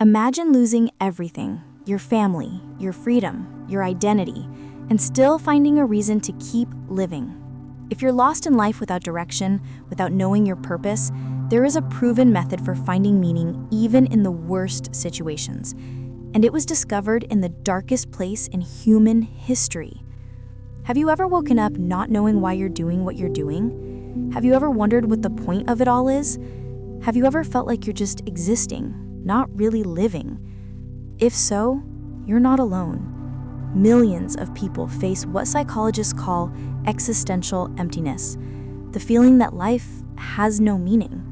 Imagine losing everything, your family, your freedom, your identity, and still finding a reason to keep living. If you're lost in life without direction, without knowing your purpose, there is a proven method for finding meaning even in the worst situations. And it was discovered in the darkest place in human history. Have you ever woken up not knowing why you're doing what you're doing? Have you ever wondered what the point of it all is? Have you ever felt like you're just existing, not really living? If so, you're not alone. Millions of people face what psychologists call existential emptiness, the feeling that life has no meaning.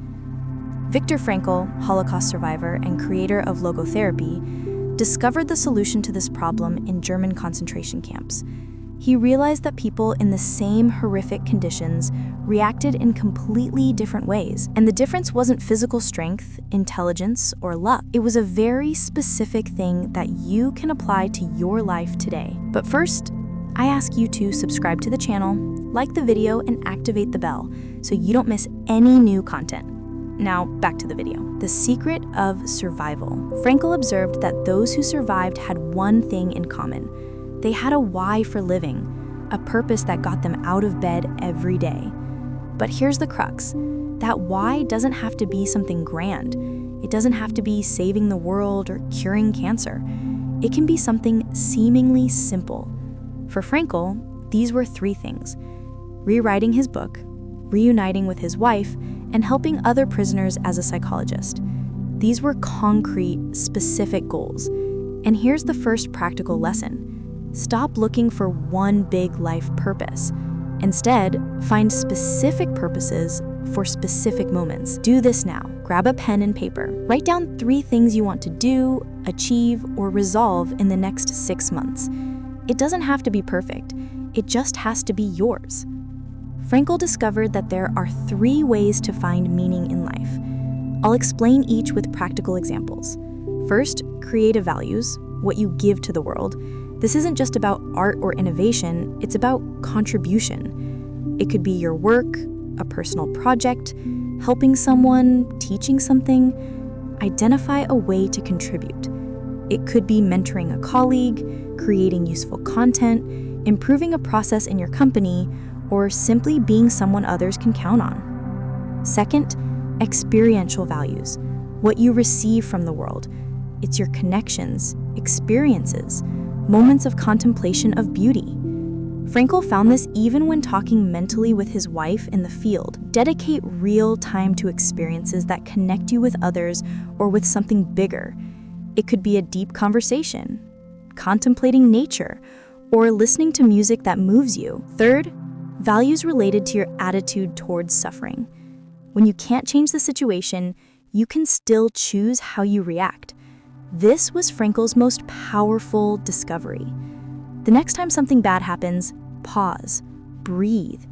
Viktor Frankl, Holocaust survivor and creator of Logotherapy, discovered the solution to this problem in German concentration camps. He realized that people in the same horrific conditions reacted in completely different ways. And the difference wasn't physical strength, intelligence, or luck. It was a very specific thing that you can apply to your life today. But first, I ask you to subscribe to the channel, like the video, and activate the bell so you don't miss any new content. Now, back to the video. The secret of survival. Frankl observed that those who survived had one thing in common. They had a why for living, a purpose that got them out of bed every day. But here's the crux. That why doesn't have to be something grand. It doesn't have to be saving the world or curing cancer. It can be something seemingly simple. For Frankl, these were three things: rewriting his book, reuniting with his wife, and helping other prisoners as a psychologist. These were concrete, specific goals. And here's the first practical lesson. Stop looking for one big life purpose. Instead, find specific purposes for specific moments. Do this now. Grab a pen and paper. Write down 3 things you want to do, achieve, or resolve in the next 6 months. It doesn't have to be perfect. It just has to be yours. Frankl discovered that there are 3 ways to find meaning in life. I'll explain each with practical examples. First, creative values, what you give to the world. This isn't just about art or innovation, it's about contribution. It could be your work, a personal project, helping someone, teaching something. Identify a way to contribute. It could be mentoring a colleague, creating useful content, improving a process in your company, or simply being someone others can count on. Second, experiential values, what you receive from the world. It's your connections, experiences, moments of contemplation of beauty. Frankl found this even when talking mentally with his wife in the field. Dedicate real time to experiences that connect you with others or with something bigger. It could be a deep conversation, contemplating nature, or listening to music that moves you. Third, values related to your attitude towards suffering. When you can't change the situation, you can still choose how you react. This was Frankl's most powerful discovery. The next time something bad happens, pause, breathe.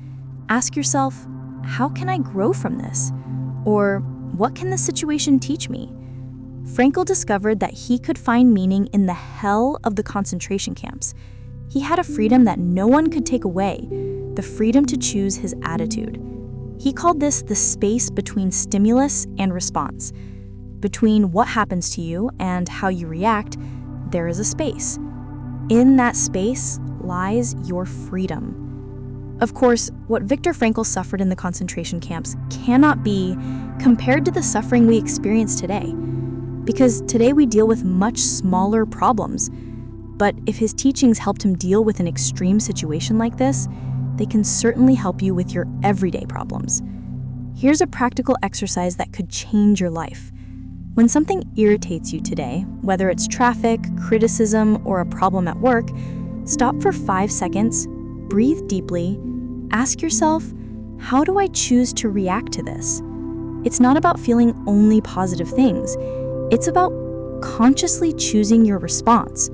Ask yourself, how can I grow from this? Or what can this situation teach me? Frankl discovered that he could find meaning in the hell of the concentration camps. He had a freedom that no one could take away, the freedom to choose his attitude. He called this the space between stimulus and response. Between what happens to you and how you react, there is a space. In that space lies your freedom. Of course, what Viktor Frankl suffered in the concentration camps cannot be compared to the suffering we experience today, because today we deal with much smaller problems. But if his teachings helped him deal with an extreme situation like this, they can certainly help you with your everyday problems. Here's a practical exercise that could change your life. When something irritates you today, whether it's traffic, criticism, or a problem at work, stop for 5 seconds, breathe deeply, ask yourself, how do I choose to react to this? It's not about feeling only positive things. It's about consciously choosing your response.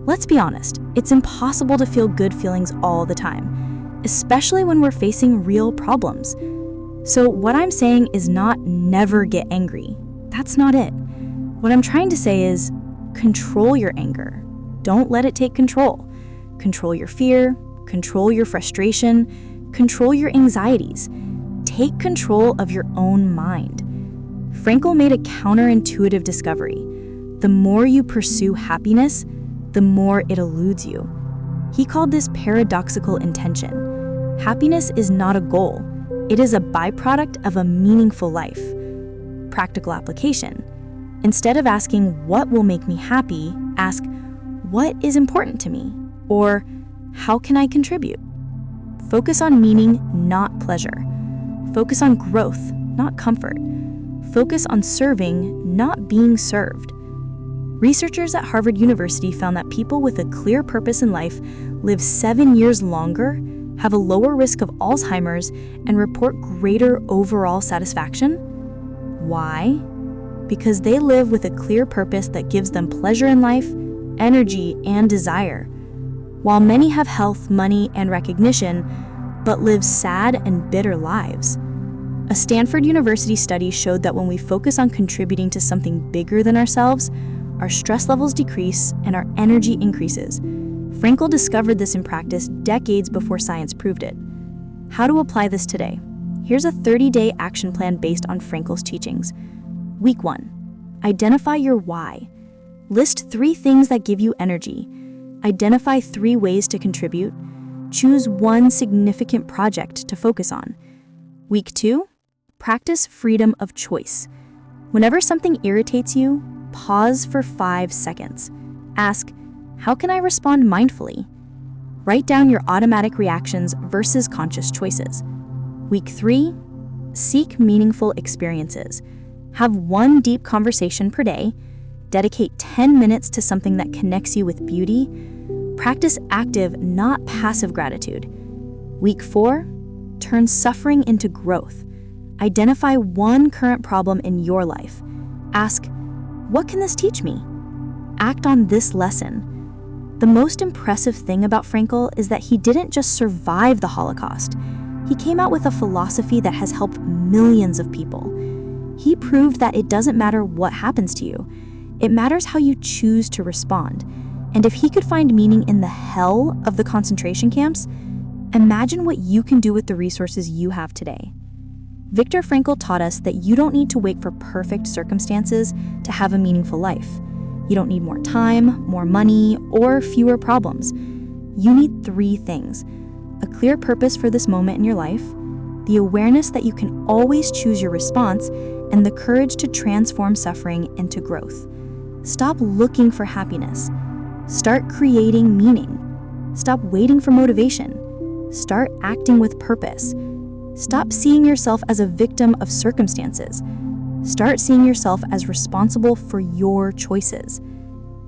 Let's be honest, it's impossible to feel good feelings all the time, especially when we're facing real problems. So what I'm saying is not never get angry. That's not it. What I'm trying to say is control your anger. Don't let it take control. Control your fear, control your frustration, control your anxieties. Take control of your own mind. Frankl made a counterintuitive discovery. the more you pursue happiness, the more it eludes you. He called this paradoxical intention. Happiness is not a goal. It is a byproduct of a meaningful life. Practical application. Instead of asking what will make me happy, ask what is important to me, or how can I contribute? Focus on meaning, not pleasure. Focus on growth, not comfort. Focus on serving, not being served. Researchers at Harvard University found that people with a clear purpose in life live 7 years longer, have a lower risk of Alzheimer's, and report greater overall satisfaction. Why? Because they live with a clear purpose that gives them pleasure in life, energy, and desire. While many have health, money, and recognition, but live sad and bitter lives. A Stanford University study showed that when we focus on contributing to something bigger than ourselves, our stress levels decrease and our energy increases. Frankl discovered this in practice decades before science proved it. How to apply this today? Here's a 30-day action plan based on Frankl's teachings. Week 1. Identify your why. List 3 things that give you energy. Identify 3 ways to contribute. Choose 1 significant project to focus on. Week 2. Practice freedom of choice. Whenever something irritates you, pause for 5 seconds. Ask, how can I respond mindfully? Write down your automatic reactions versus conscious choices. Week 3. Seek meaningful experiences. Have 1 deep conversation per day. Dedicate 10 minutes to something that connects you with beauty. Practice active, not passive gratitude. Week 4. Turn suffering into growth. Identify 1 current problem in your life. Ask, what can this teach me? Act on this lesson. The most impressive thing about Frankl is that he didn't just survive the Holocaust. He came out with a philosophy that has helped millions of people. He proved that it doesn't matter what happens to you. It matters how you choose to respond. And if he could find meaning in the hell of the concentration camps, imagine what you can do with the resources you have today. Viktor Frankl taught us that you don't need to wait for perfect circumstances to have a meaningful life. You don't need more time, more money, or fewer problems. You need 3 things: a clear purpose for this moment in your life, the awareness that you can always choose your response, and the courage to transform suffering into growth. Stop looking for happiness. Start creating meaning. Stop waiting for motivation. Start acting with purpose. Stop seeing yourself as a victim of circumstances. Start seeing yourself as responsible for your choices.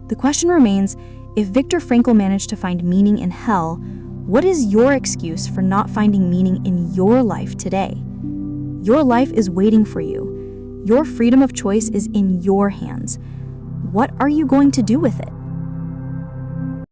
The question remains, if Viktor Frankl managed to find meaning in hell, what is your excuse for not finding meaning in your life today? Your life is waiting for you. Your freedom of choice is in your hands. What are you going to do with it?